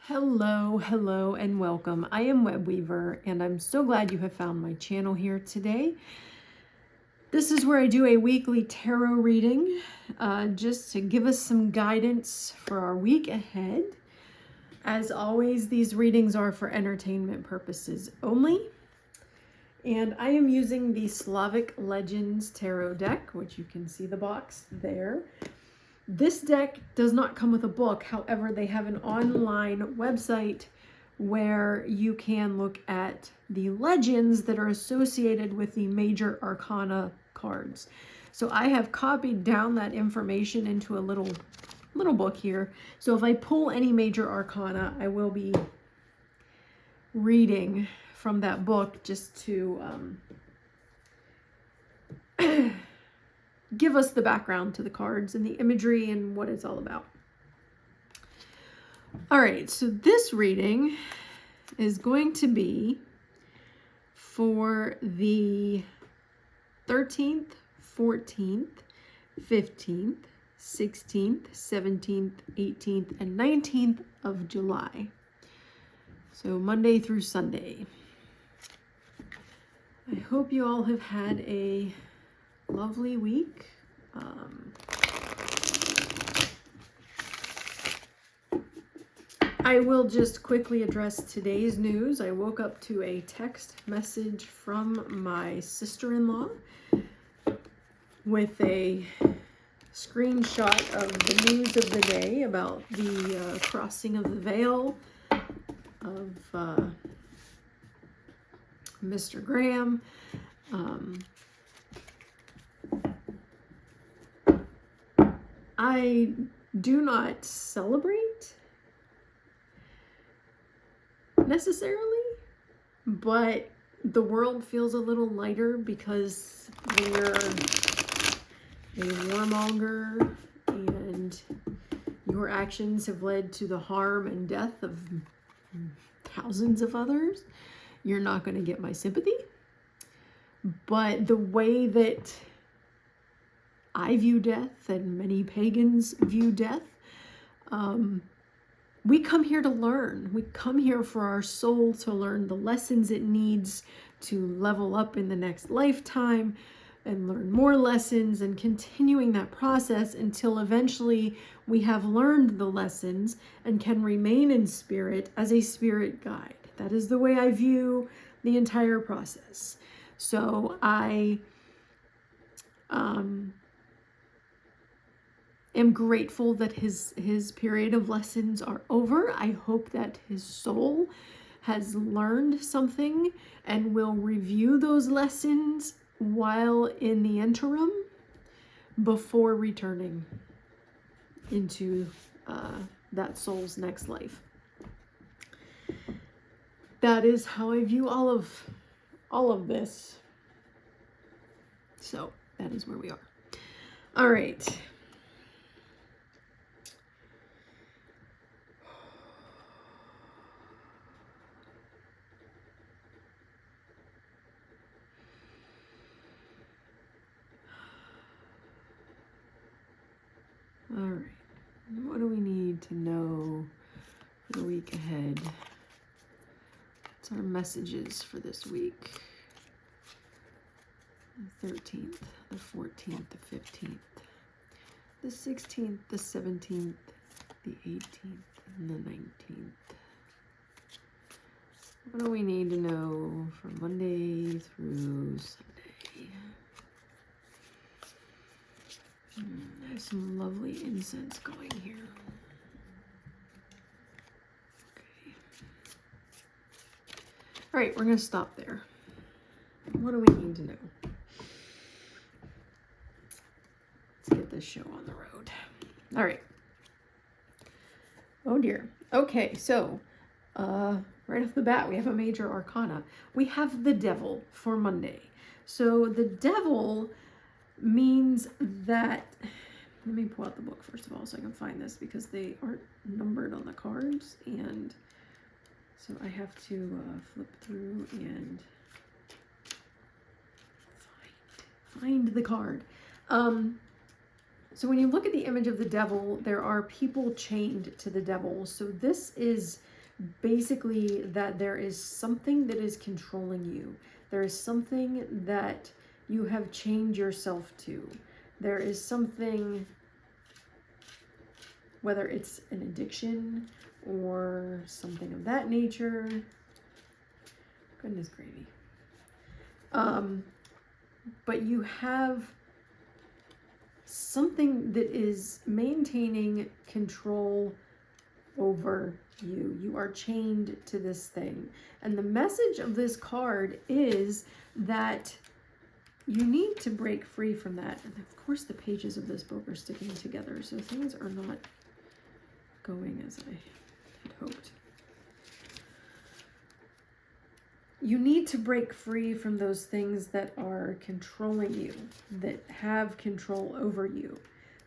Hello, and welcome. I am Webweaver, and I'm so glad you have found my channel here today. This is where I do a weekly tarot reading, just to give us some guidance for our week ahead. As always, these readings are for entertainment purposes only. And I am using the Slavic Legends Tarot deck, which you can see the box there. This deck does not come with a book. However, they have an online website where you can look at the legends that are associated with the major arcana cards. So I have copied down that information into a little book here. So if I pull any major arcana, I will be reading from that book just to give us the background to the cards and the imagery and what it's all about. All right, so this reading is going to be for the 13th, 14th, 15th, 16th, 17th, 18th, and 19th of July. So Monday through Sunday. I hope you all have had a lovely week. I will just quickly address today's news. I woke up to a text message from my sister-in-law with a screenshot of the news of the day about the crossing of the veil of Mr. Graham. I do not celebrate necessarily, but the world feels a little lighter because we're a warmonger and your actions have led to the harm and death of thousands of others. You're not going to get my sympathy. But the way that I view death and many pagans view death, we come here to learn. We come here for our soul to learn the lessons it needs to level up in the next lifetime and learn more lessons, and continuing that process until eventually we have learned the lessons and can remain in spirit as a spirit guide. That is the way I view the entire process. So I am grateful that his period of lessons are over. I hope that his soul has learned something and will review those lessons while in the interim before returning into that soul's next life. That is how I view all of this. So that is where we are. All right. All right. What do we need to know for the week ahead? What's our messages for this week? The 13th, the 14th, the 15th, the 16th, the 17th, the 18th, and the 19th. What do we need to know from Monday through Sunday? There's some lovely incense going here. Okay. All right, we're going to stop there. What do we need to know? Let's get this show on the road. All right. Oh dear. Okay, so right off the bat, we have a major arcana. We have the devil for Monday. So the devil means that, let me pull out the book first of all so I can find this, because they aren't numbered on the cards, and so I have to flip through and find the card. So when you look at the image of the devil, there are people chained to the devil. So this is basically that there is something that is controlling you. There is something that you have chained yourself to. There is something, whether it's an addiction or something of that nature. Goodness gravy. But you have something that is maintaining control over you. You are chained to this thing. And the message of this card is that you need to break free from that. And of course, the pages of this book are sticking together, so things are not going as I had hoped. You need to break free from those things that are controlling you, that have control over you,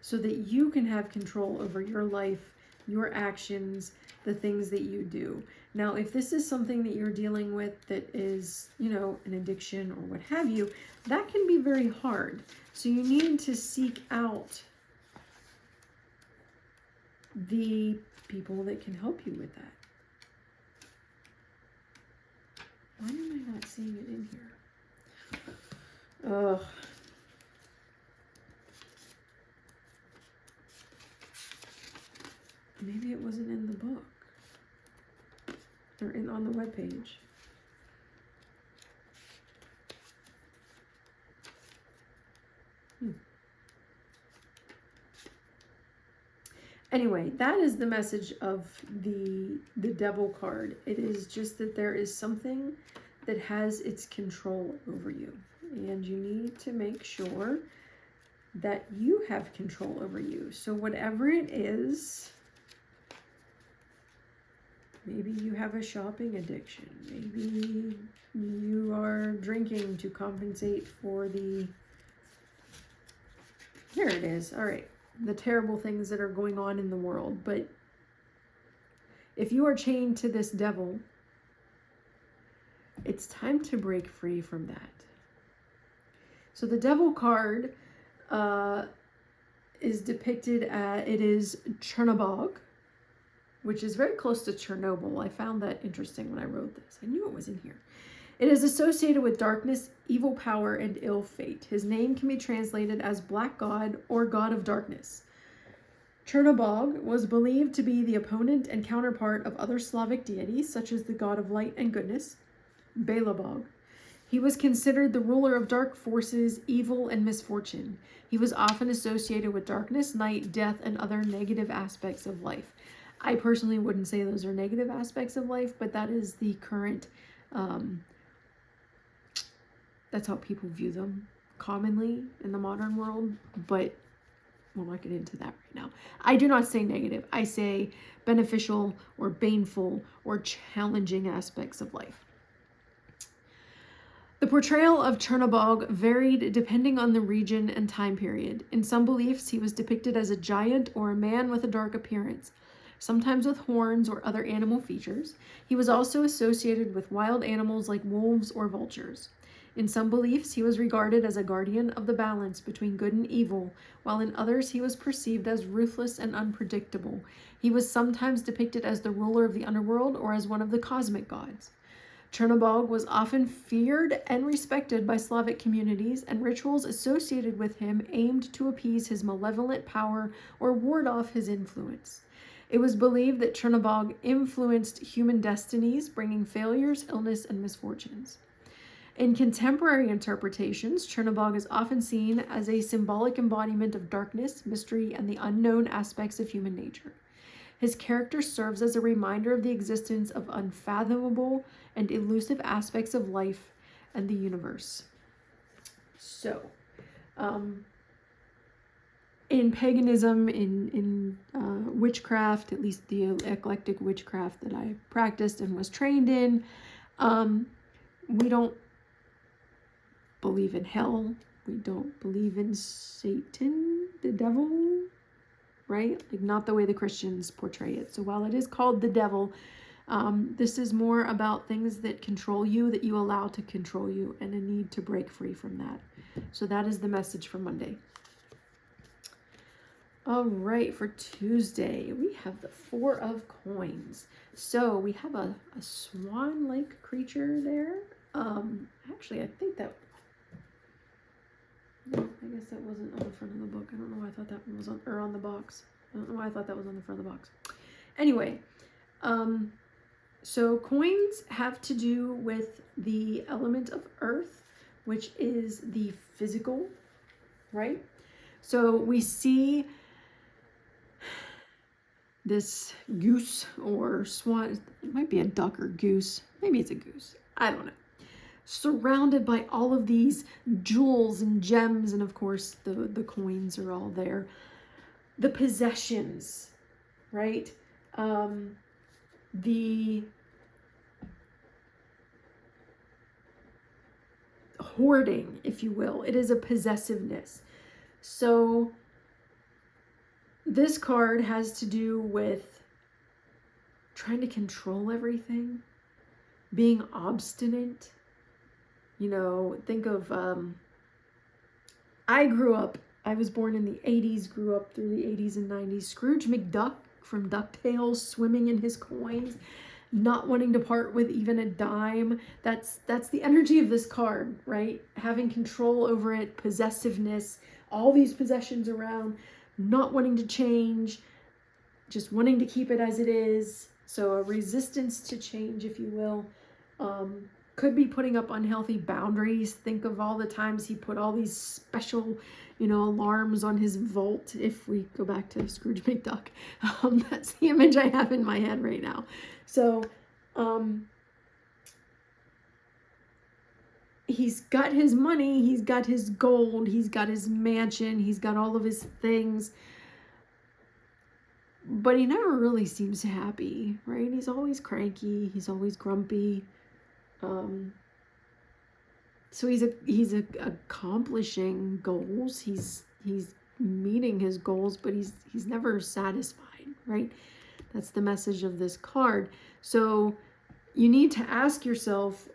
so that you can have control over your life, your actions, the things that you do. Now, if this is something that you're dealing with that is, an addiction or what have you, that can be very hard. So you need to seek out the people that can help you with that. Why am I not seeing it in here? Ugh. Maybe it wasn't in the book. Or on the webpage. Anyway, that is the message of the Devil card. It is just that there is something that has its control over you. And you need to make sure that you have control over you. So whatever it is, maybe you have a shopping addiction. Maybe you are drinking to compensate for the... Here it is. All right. The terrible things that are going on in the world. But if you are chained to this devil, it's time to break free from that. So the Devil card is depicted at, it is Chernobog, which is very close to Chernobyl. I found that interesting when I wrote this. I knew it was in here. It is associated with darkness, evil power, and ill fate. His name can be translated as Black God or God of Darkness. Chernobog was believed to be the opponent and counterpart of other Slavic deities, such as the god of light and goodness, Belobog. He was considered the ruler of dark forces, evil, and misfortune. He was often associated with darkness, night, death, and other negative aspects of life. I personally wouldn't say those are negative aspects of life, but that is the current... that's how people view them commonly in the modern world, but we'll not get into that right now. I do not say negative. I say beneficial or baneful or challenging aspects of life. The portrayal of Chernobog varied depending on the region and time period. In some beliefs, he was depicted as a giant or a man with a dark appearance, sometimes with horns or other animal features. He was also associated with wild animals like wolves or vultures. In some beliefs, he was regarded as a guardian of the balance between good and evil, while in others he was perceived as ruthless and unpredictable. He was sometimes depicted as the ruler of the underworld or as one of the cosmic gods. Chernobog was often feared and respected by Slavic communities, and rituals associated with him aimed to appease his malevolent power or ward off his influence. It was believed that Chernobog influenced human destinies, bringing failures, illness, and misfortunes. In contemporary interpretations, Chernobog is often seen as a symbolic embodiment of darkness, mystery, and the unknown aspects of human nature. His character serves as a reminder of the existence of unfathomable and elusive aspects of life and the universe. So, in paganism, in witchcraft, at least the eclectic witchcraft that I practiced and was trained in, we don't believe in hell. We don't believe in Satan, the devil, right? Like, not the way the Christians portray it. So while it is called the devil, this is more about things that control you, that you allow to control you, and a need to break free from that. So that is the message for Monday. All right, for Tuesday, we have the Four of Coins. So we have a swan-like creature there. Actually, I think that, no, I guess that wasn't on the front of the book. I don't know why I thought that one was on, or on the box. I don't know why I thought that was on the front of the box. Anyway, so coins have to do with the element of earth, which is the physical, right? So we see this goose or swan, it might be a duck or goose, maybe it's a goose, I don't know, surrounded by all of these jewels and gems, and of course the coins are all there. The possessions, right? The hoarding, if you will. It is a possessiveness. So this card has to do with trying to control everything, being obstinate. You know, think of, I was born in the 80s, grew up through the 80s and 90s. Scrooge McDuck from DuckTales, swimming in his coins, not wanting to part with even a dime. That's the energy of this card, right? Having control over it, possessiveness, all these possessions around, not wanting to change, just wanting to keep it as it is. So a resistance to change, if you will. Could be putting up unhealthy boundaries. Think of all the times he put all these special, you know, alarms on his vault. If we go back to Scrooge McDuck, that's the image I have in my head right now. So he's got his money, he's got his gold, he's got his mansion, he's got all of his things, but he never really seems happy, right? He's always cranky, he's always grumpy. So he's accomplishing goals. He's meeting his goals, but he's never satisfied, right? That's the message of this card. So you need to ask yourself,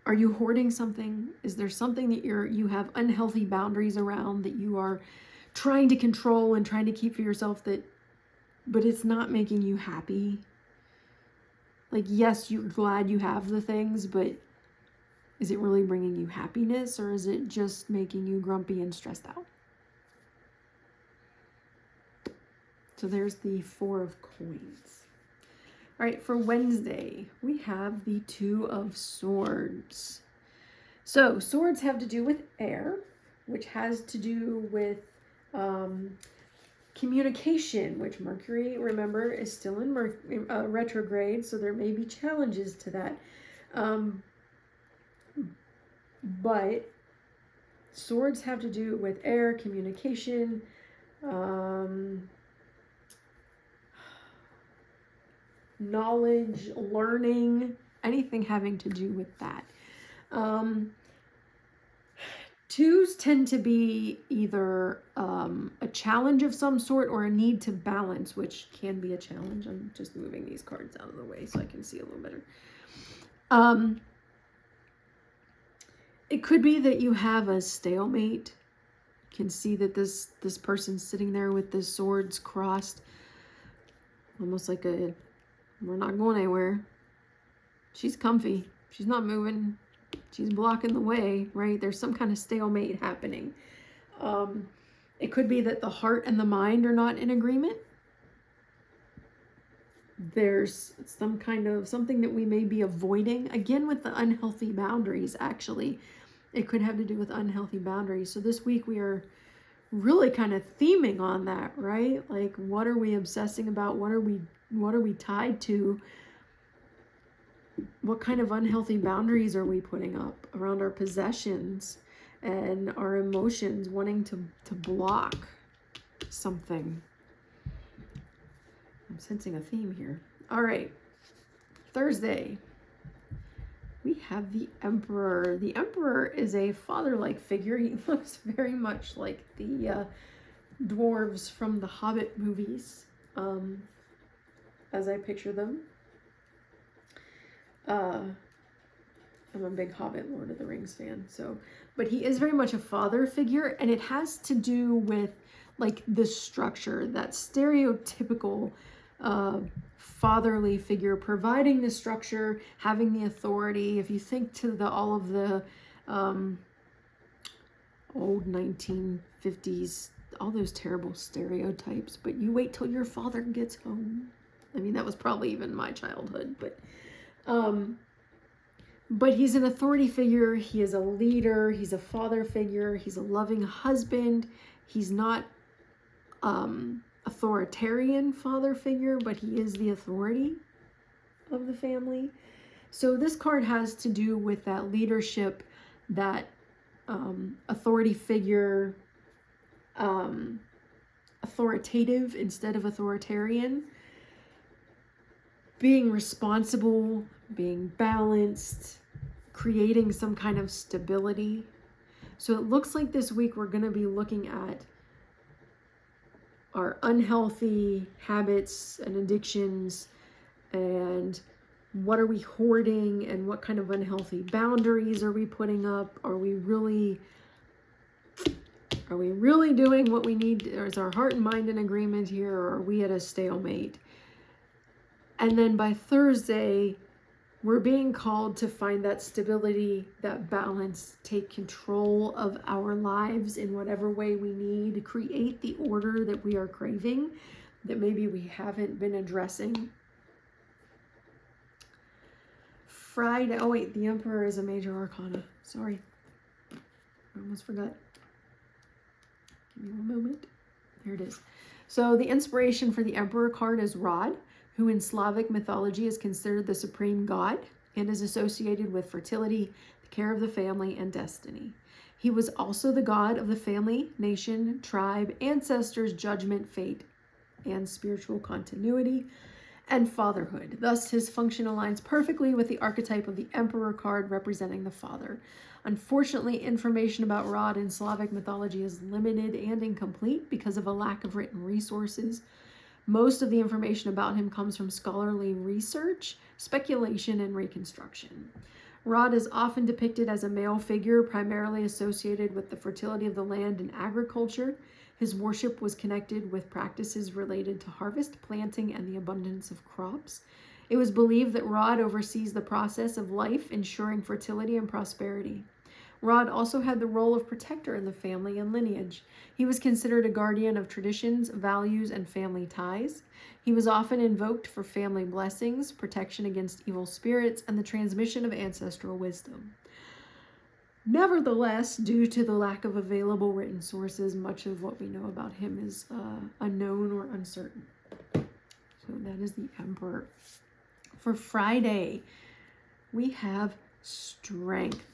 are you hoarding something? Is there something that you have unhealthy boundaries around, that you are trying to control and trying to keep for yourself, but it's not making you happy? Like, yes, you're glad you have the things, but is it really bringing you happiness, or is it just making you grumpy and stressed out? So there's the Four of Coins. All right, for Wednesday, we have the Two of Swords. So swords have to do with air, which has to do with communication, which Mercury, remember, is still in retrograde, so there may be challenges to that. But swords have to do with air, communication, knowledge, learning, anything having to do with that. Twos tend to be either a challenge of some sort or a need to balance, which can be a challenge. I'm just moving these cards out of the way so I can see a little better. It could be that you have a stalemate. You can see that this person's sitting there with the swords crossed, almost like we're not going anywhere. She's comfy. She's not moving. She's blocking the way, right? There's some kind of stalemate happening. It could be that the heart and the mind are not in agreement. There's some kind of something that we may be avoiding. Again, with the unhealthy boundaries, actually. It could have to do with unhealthy boundaries. So this week we are really kind of theming on that, right? Like, what are we obsessing about? What are we tied to? What kind of unhealthy boundaries are we putting up around our possessions and our emotions, wanting to block something? I'm sensing a theme here. All right, Thursday, we have the Emperor. The Emperor is a father-like figure. He looks very much like the dwarves from the Hobbit movies, as I picture them. I'm a big Hobbit, Lord of the Rings fan. So, but he is very much a father figure, and it has to do with like the structure, that stereotypical fatherly figure, providing the structure, having the authority. If you think to all of the old 1950s, all those terrible stereotypes, but you wait till your father gets home. I mean, that was probably even my childhood, but he's an authority figure. He is a leader. He's a father figure. He's a loving husband. He's not authoritarian father figure, but he is the authority of the family. So this card has to do with that leadership, that authority figure, authoritative instead of authoritarian, being responsible, being balanced, creating some kind of stability. So it looks like this week we're going to be looking at our unhealthy habits and addictions, and what are we hoarding, and what kind of unhealthy boundaries are we putting up? Are we really doing what we need? Or is our heart and mind in agreement here, or are we at a stalemate? And then by Thursday, we're being called to find that stability, that balance, take control of our lives in whatever way we need, create the order that we are craving, that maybe we haven't been addressing. Friday, oh wait, the Emperor is a major arcana. Sorry, I almost forgot. Give me one moment. There it is. So the inspiration for the Emperor card is Rod, who in Slavic mythology is considered the supreme god and is associated with fertility, the care of the family, and destiny. He was also the god of the family, nation, tribe, ancestors, judgment, fate, and spiritual continuity and fatherhood. Thus, his function aligns perfectly with the archetype of the Emperor card representing the father. Unfortunately, information about Rod in Slavic mythology is limited and incomplete because of a lack of written resources. Most of the information about him comes from scholarly research, speculation, and reconstruction. Rod is often depicted as a male figure, primarily associated with the fertility of the land and agriculture. His worship was connected with practices related to harvest, planting, and the abundance of crops. It was believed that Rod oversees the process of life, ensuring fertility and prosperity. Rod also had the role of protector in the family and lineage. He was considered a guardian of traditions, values, and family ties. He was often invoked for family blessings, protection against evil spirits, and the transmission of ancestral wisdom. Nevertheless, due to the lack of available written sources, much of what we know about him is unknown or uncertain. So that is the Emperor. For Friday, we have Strength.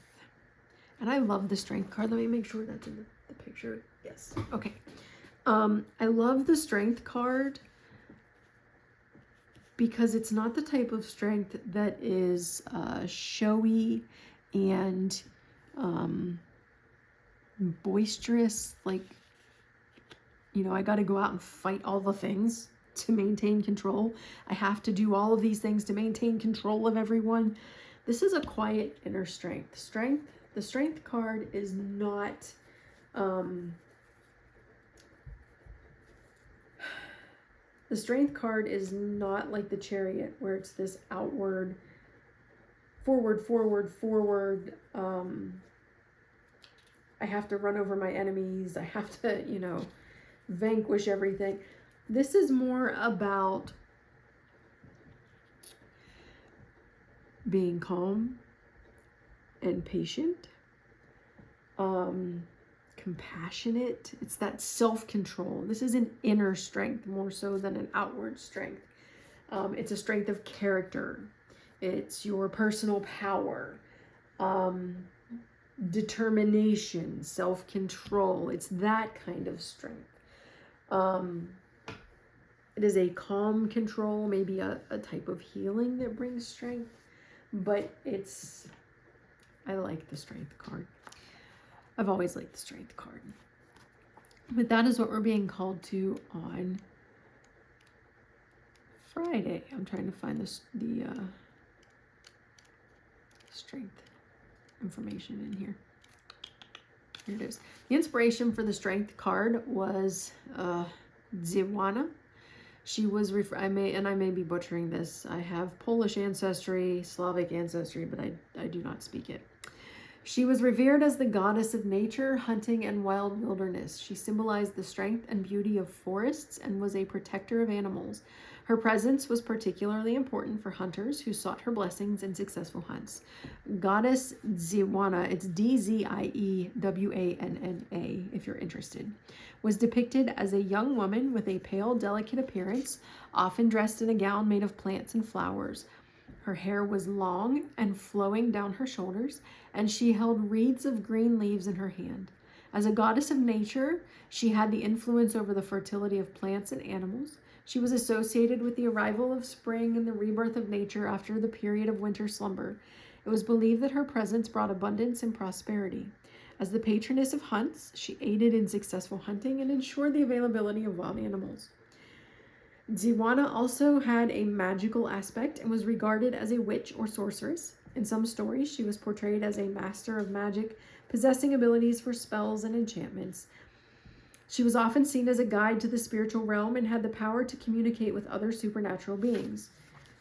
And I love the Strength card. Let me make sure that's in the picture. Yes. Okay. I love the Strength card because it's not the type of strength that is showy and boisterous. Like, you know, I got to go out and fight all the things to maintain control. I have to do all of these things to maintain control of everyone. This is a quiet inner strength. The Strength card is not the Strength card is not like the Chariot, where it's this outward, forward. I have to run over my enemies. I have to, you know, vanquish everything. This is more about being calm and patient, compassionate. It's that self-control. This is an inner strength more so than an outward strength. It's a strength of character. It's your personal power, determination, self-control. It's that kind of strength. It is a calm control, maybe a type of healing that brings strength, but I like the Strength card. I've always liked the Strength card. But that is what we're being called to on Friday. I'm trying to find the Strength. information in here. Here it is. The inspiration for the strength card was Dziwana. She was, I may be butchering this. I have Polish ancestry, Slavic ancestry, but I do not speak it. She was revered as the goddess of nature, hunting, and wild wilderness. She symbolized the strength and beauty of forests and was a protector of animals. Her presence was particularly important for hunters who sought her blessings in successful hunts. Goddess Dziwana, it's Dziewanna if you're interested, was depicted as a young woman with a pale, delicate appearance, often dressed in a gown made of plants and flowers. Her hair was long and flowing down her shoulders, and she held wreaths of green leaves in her hand. As a goddess of nature, she had the influence over the fertility of plants and animals. She was associated with the arrival of spring and the rebirth of nature after the period of winter slumber. It was believed that her presence brought abundance and prosperity. As the patroness of hunts, she aided in successful hunting and ensured the availability of wild animals. Dziwana also had a magical aspect and was regarded as a witch or sorceress. In some stories, she was portrayed as a master of magic, possessing abilities for spells and enchantments. She was often seen as a guide to the spiritual realm and had the power to communicate with other supernatural beings.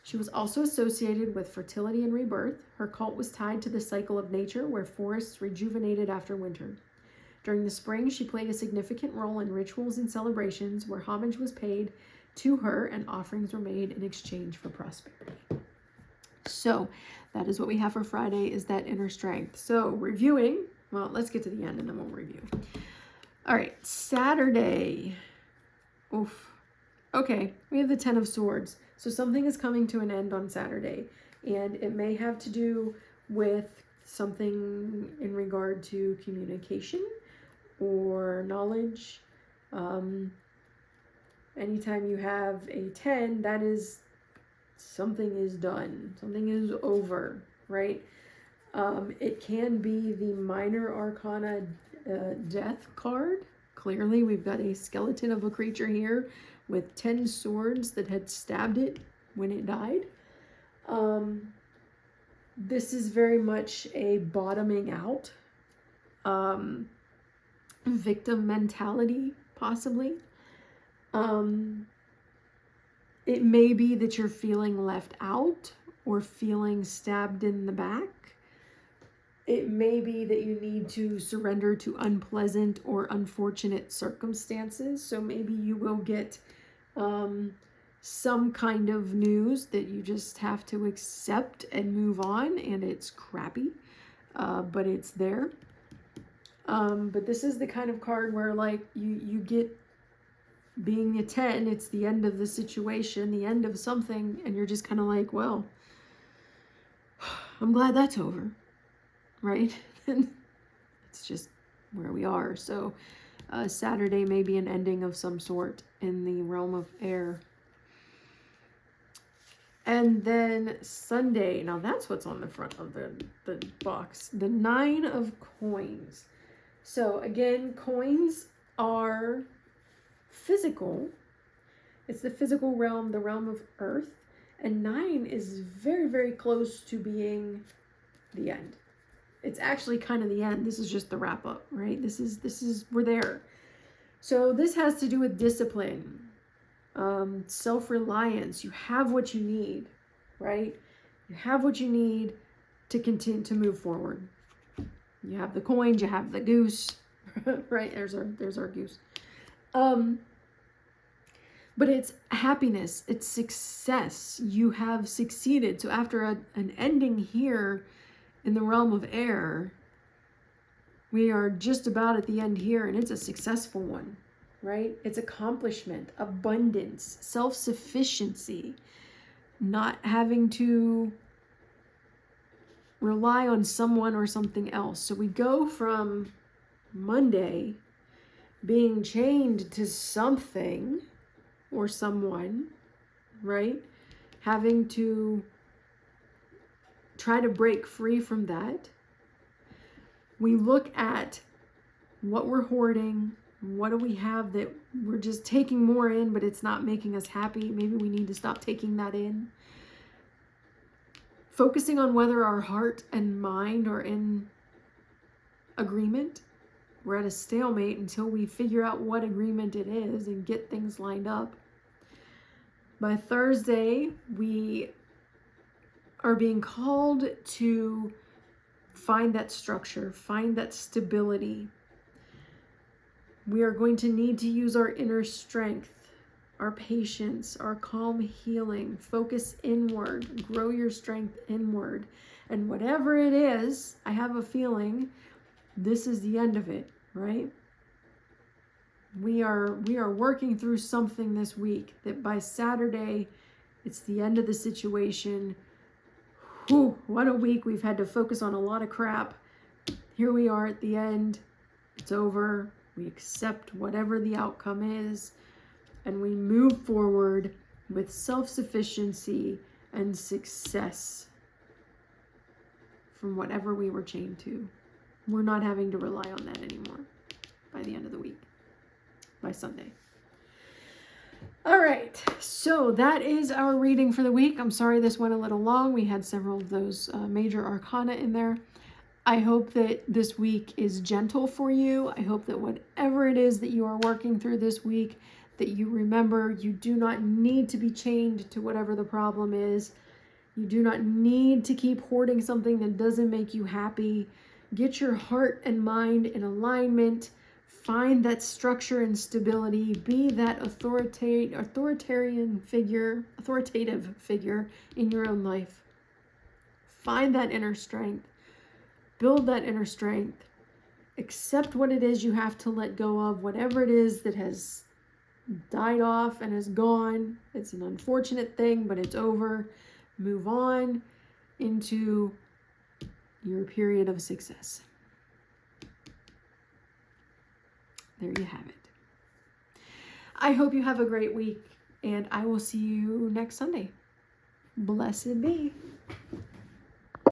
She was also associated with fertility and rebirth. Her cult was tied to the cycle of nature, where forests rejuvenated after winter. During the spring, she played a significant role in rituals and celebrations where homage was paid to her and offerings were made in exchange for prosperity. So that is what we have for Friday, is that inner strength. So reviewing, well, let's get to the end and then we'll review. All right, Saturday. Oof. Okay, we have the Ten of Swords. So something is coming to an end on Saturday, and it may have to do with something in regard to communication or knowledge. Anytime you have a 10, that is something is done. Something is over, right? It can be the Minor Arcana Death card. Clearly, we've got a skeleton of a creature here with 10 swords that had stabbed it when it died. This is very much a bottoming out, victim mentality, possibly. It may be that you're feeling left out or feeling stabbed in the back. It may be that you need to surrender to unpleasant or unfortunate circumstances. So maybe you will get some kind of news that you just have to accept and move on, and it's crappy, but it's there. But this is the kind of card where, like, you get, being a 10, it's the end of the situation, the end of something, and you're just kind of like, well, I'm glad that's over, right? It's just where we are. So Saturday may be an ending of some sort in the realm of air. And then Sunday, now that's what's on the front of the box, the 9 of Coins. So again, coins are physical. It's the physical realm, the realm of earth, and 9 is very, very close to being the end. It's actually kind of the end. This is just the wrap up, right? This is we're there. So this has to do with discipline, self-reliance. You have what you need, right? You have what you need to continue to move forward. You have the coins, you have the goose, right? There's our goose. But it's happiness, it's success. You have succeeded. So after an ending here in the realm of air, we are just about at the end here, and it's a successful one, right? It's accomplishment, abundance, self-sufficiency, not having to rely on someone or something else. So we go from Monday being chained to something or someone, right? Having to try to break free from that. We look at what we're hoarding. What do we have that we're just taking more in, but it's not making us happy? Maybe we need to stop taking that in. focusing on whether our heart and mind are in agreement. We're at a stalemate until we figure out what agreement it is and get things lined up. By Thursday, we are being called to find that structure, find that stability. We are going to need to use our inner strength, our patience, our calm healing. Focus inward, grow your strength inward. And whatever it is, I have a feeling this is the end of it, right? We are working through something this week that by Saturday, it's the end of the situation. Whew, what a week. We've had to focus on a lot of crap. Here we are at the end. It's over. We accept whatever the outcome is, and we move forward with self-sufficiency and success from whatever we were chained to. We're not having to rely on that anymore by the end of the week, by Sunday. All right, so that is our reading for the week. I'm sorry this went a little long. We had several of those major arcana in there. I hope that this week is gentle for you. I hope that whatever it is that you are working through this week, that you remember you do not need to be chained to whatever the problem is. You do not need to keep hoarding something that doesn't make you happy. Get your heart and mind in alignment. Find that structure and stability. Be that authoritative figure in your own life. Find that inner strength. Build that inner strength. Accept what it is you have to let go of, whatever it is that has died off and is gone. It's an unfortunate thing, but it's over. Move on into your period of success. There you have it. I hope you have a great week, and I will see you next Sunday. Blessed be.